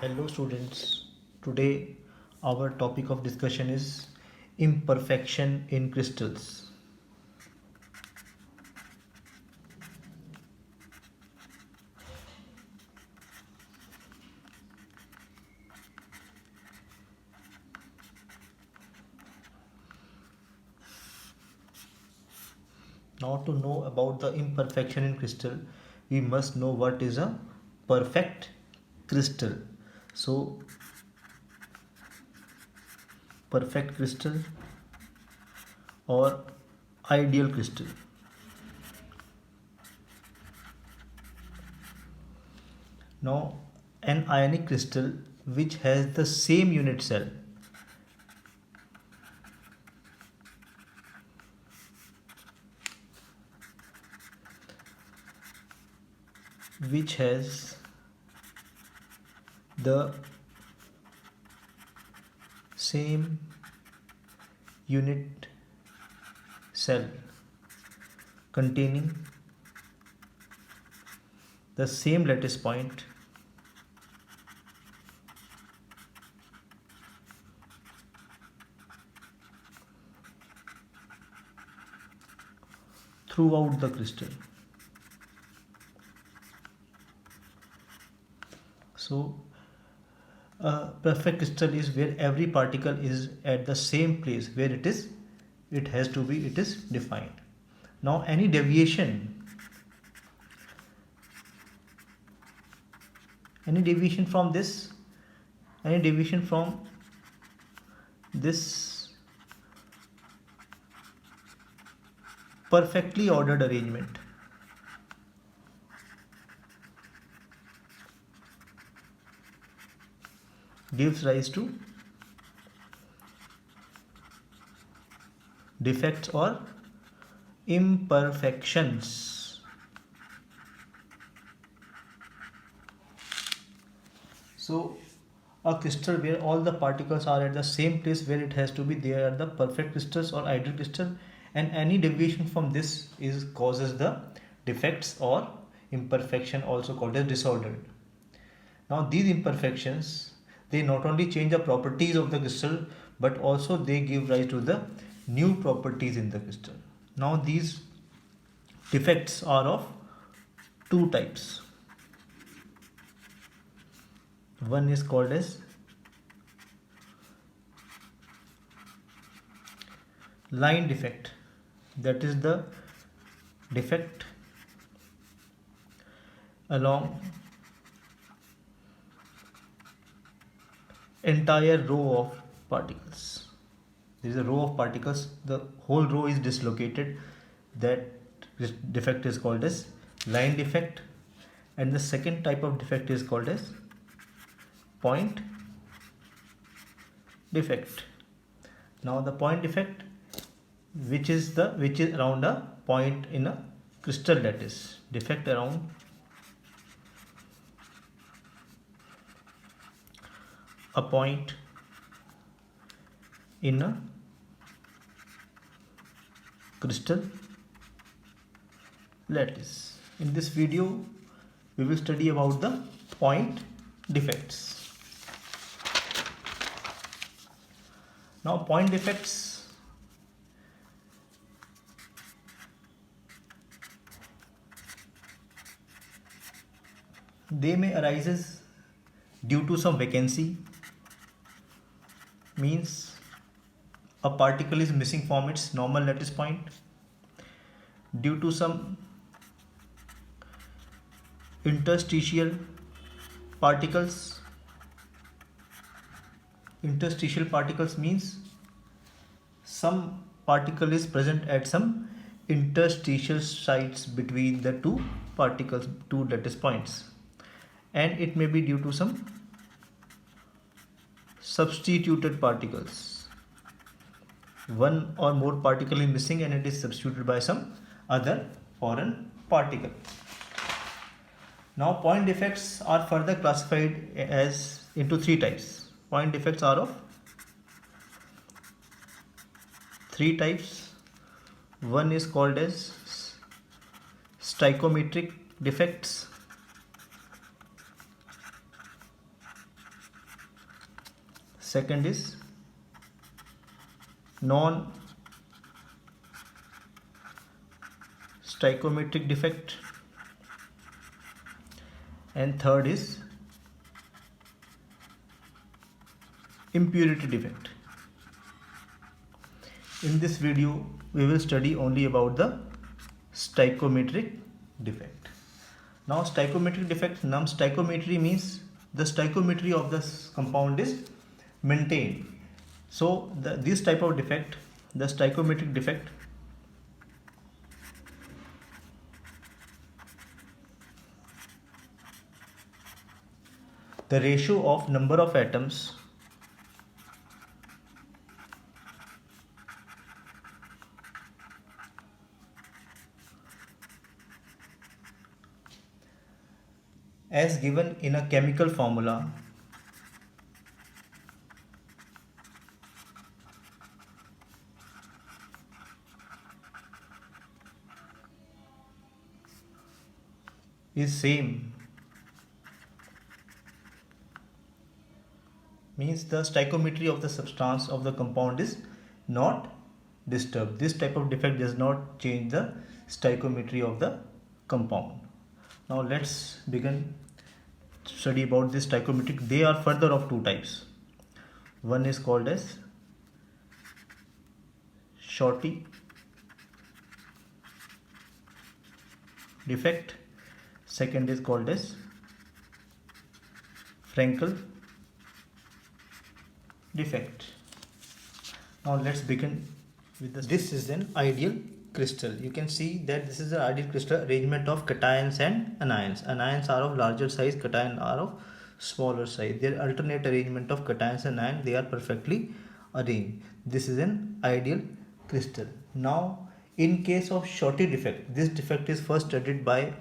Hello students. Today our topic of discussion is imperfection in crystals. Now to know about the imperfection in crystal, we must know what is a perfect crystal. So perfect crystal or ideal crystal. Now an ionic crystal which has the same unit cell, which has the same unit cell containing the same lattice point throughout the crystal. So a perfect crystal is where every particle is at the same place where it is defined. Now any deviation from this any deviation from this perfectly ordered arrangement gives rise to defects or imperfections. So a crystal where all the particles are at the same place where it has to be, they are the perfect crystals or ideal crystal, and any deviation from this is causes the defects or imperfection, also called as disordered. Now these imperfections, they not only change the properties of the crystal but also they give rise to the new properties in the crystal. Now these defects are of two types. One is called as line defect, that is the defect along entire row of particles. There is a row of particles, the whole row is dislocated. That defect is called as line defect. And the second type of defect is called as point defect. Now the point defect, which is around a point in a crystal lattice, defect around a point in a crystal lattice. In this video we will study about the point defects. Now point defects, they may arises due to some vacancy, means a particle is missing from its normal lattice point, due to some interstitial particles. Interstitial particles means some particle is present at some interstitial sites between the two particles, two lattice points, and it may be due to some substituted particles. One or more particle is missing and it is substituted by some other foreign particle. Now point defects are further classified as into three types. Point defects are of three types. One is called as stoichiometric defects. second is non stoichiometric defect, and third is impurity defect. In this video we will study only about the stoichiometric defect. Now stoichiometric defect, stoichiometry means the stoichiometry of the compound is maintained. So this type of defect, the stoichiometric defect, the ratio of number of atoms as given in a chemical formula is same, means the stoichiometry of the substance of the compound is not disturbed. This type of defect does not change the stoichiometry of the compound. Now let's begin to study about this stoichiometric. They are further of two types. One is called as Shorty defect, second is called as Frankel defect. Now let's begin with this. This is an ideal crystal. You can see that this is an ideal crystal arrangement of cations and anions. Anions are of larger size, cations are of smaller size. Their alternate arrangement of cations and anions, they are perfectly arranged. This is an ideal crystal. Now in case of Shorty defect, this defect is first studied by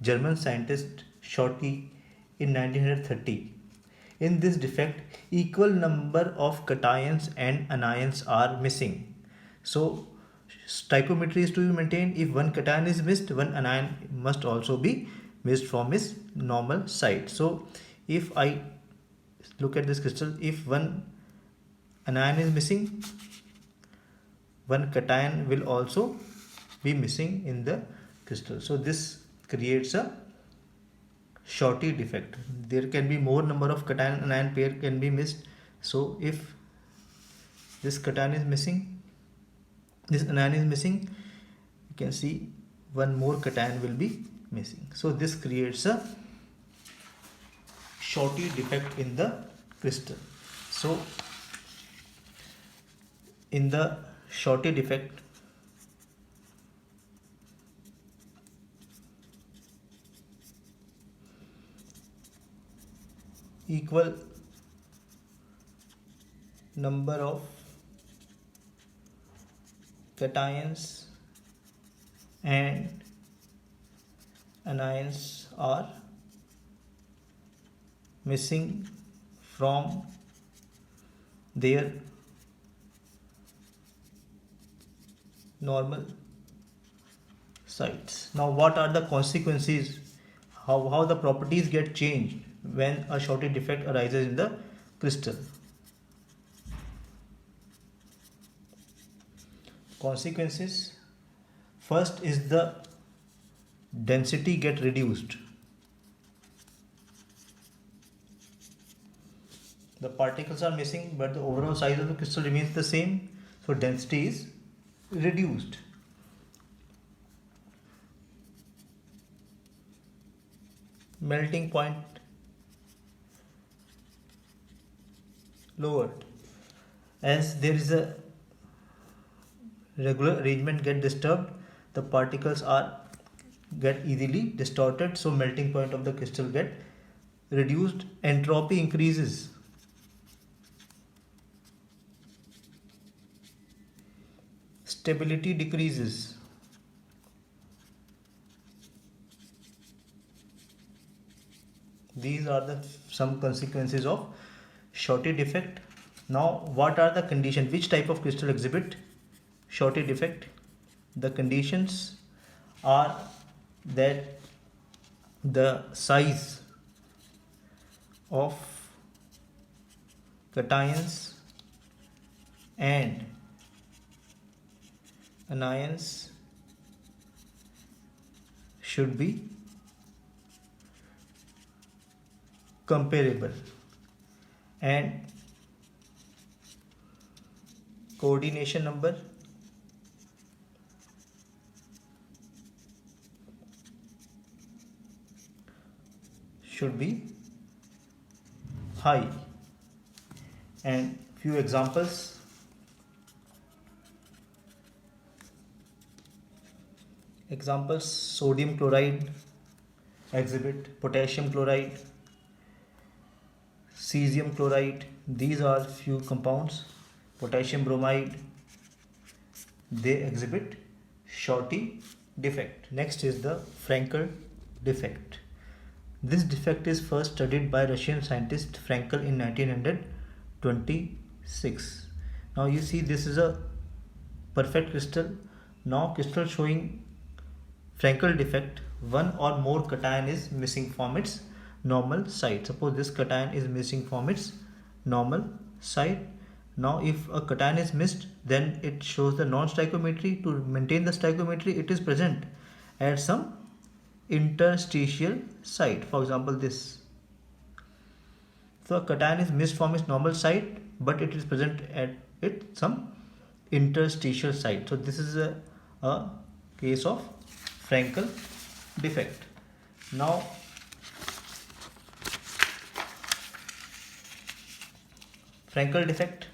German scientist Shorty in 1930. In this defect, equal number of cations and anions are missing. So stoichiometry is to be maintained. If one cation is missed, one anion must also be missed from its normal site. So if I look at this crystal, if one anion is missing, one cation will also be missing in the crystal. So this creates a Shorty defect. There can be more number of cation and anion pair can be missed. So if this cation is missing, this anion is missing, you can see one more cation will be missing. So this creates a Shorty defect in the crystal. So in the Shorty defect, equal number of cations and anions are missing from their normal sites. Now what are the consequences, how the properties get changed when a Shorty defect arises in the crystal? Consequences, first is the density get reduced. The particles are missing but the overall size of the crystal remains the same, so density is reduced. Melting point lowered, as there is a regular arrangement get disturbed, the particles are get easily distorted, so melting point of the crystal get reduced. Entropy increases, stability decreases, these are the some consequences of Shorty defect. Now what are the conditions, which type of crystal exhibit Shorty defect? The conditions are that the size of cations and anions should be comparable and coordination number should be high. And few examples: sodium chloride exhibit potassium chloride, cesium chloride, these are few compounds. Potassium bromide, they exhibit Shorty defect. Next is the Frankel defect. This defect is first studied by Russian scientist Frankel in 1926. Now you see this is a perfect crystal. Now crystal showing Frankel defect, one or more cation is missing from its normal site. Suppose this cation is missing from its normal site. Now if a cation is missed, then it shows the non-stoichiometry. To maintain the stoichiometry, it is present at some interstitial site. For example, this. So a cation is missed from its normal site, but it is present at some interstitial site. So this is a case of Frankel defect. Now Frankel defect.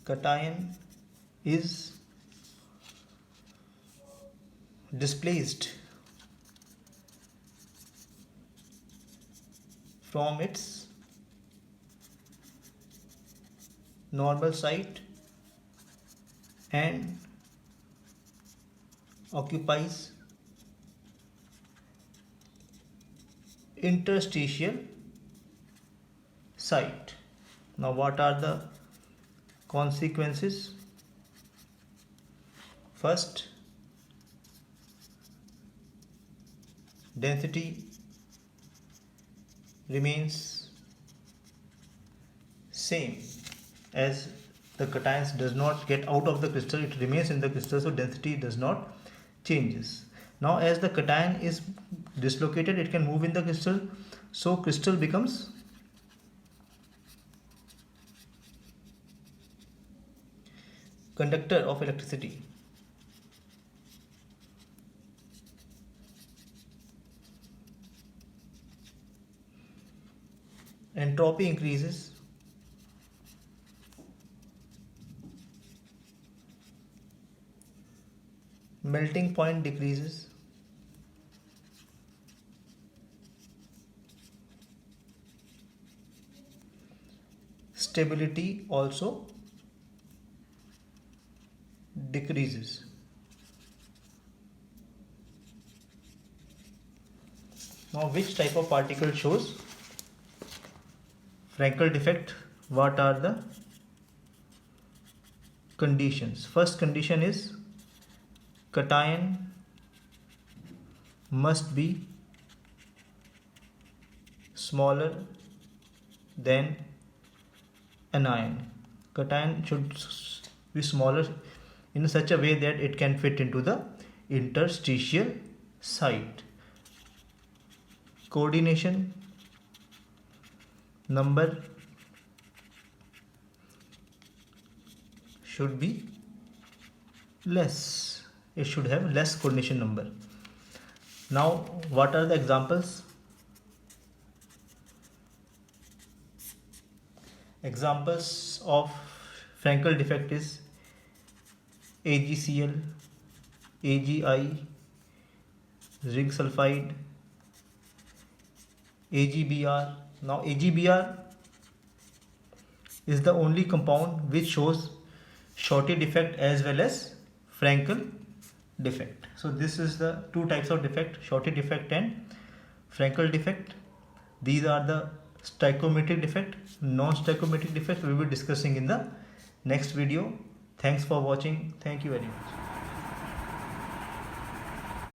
Cation is displaced from its normal site and occupies interstitial site. Now what are the consequences? First, density remains same as the cations does not get out of the crystal, it remains in the crystal, so density does not changes. Now as the cation is dislocated, it can move in the crystal, so crystal becomes conductor of electricity. Entropy increases. Melting point decreases. Stability also decreases. Now which type of particle shows Frankel defect? What are the conditions? First condition is cation must be smaller than anion. Cation should be smaller in such a way that it can fit into the interstitial site. Coordination number should be less. It should have less coordination number. Now what are the examples? Examples of Frankel defect is AgCl, AgI, zinc sulfide, AgBr. Now AgBr is the only compound which shows Shorty defect as well as Frankel defect. So this is the two types of defect, Shorty defect and Frankel defect. These are the stoichiometric defect. Non-stoichiometric defect we will be discussing in the next video. Thanks for watching. Thank you very much.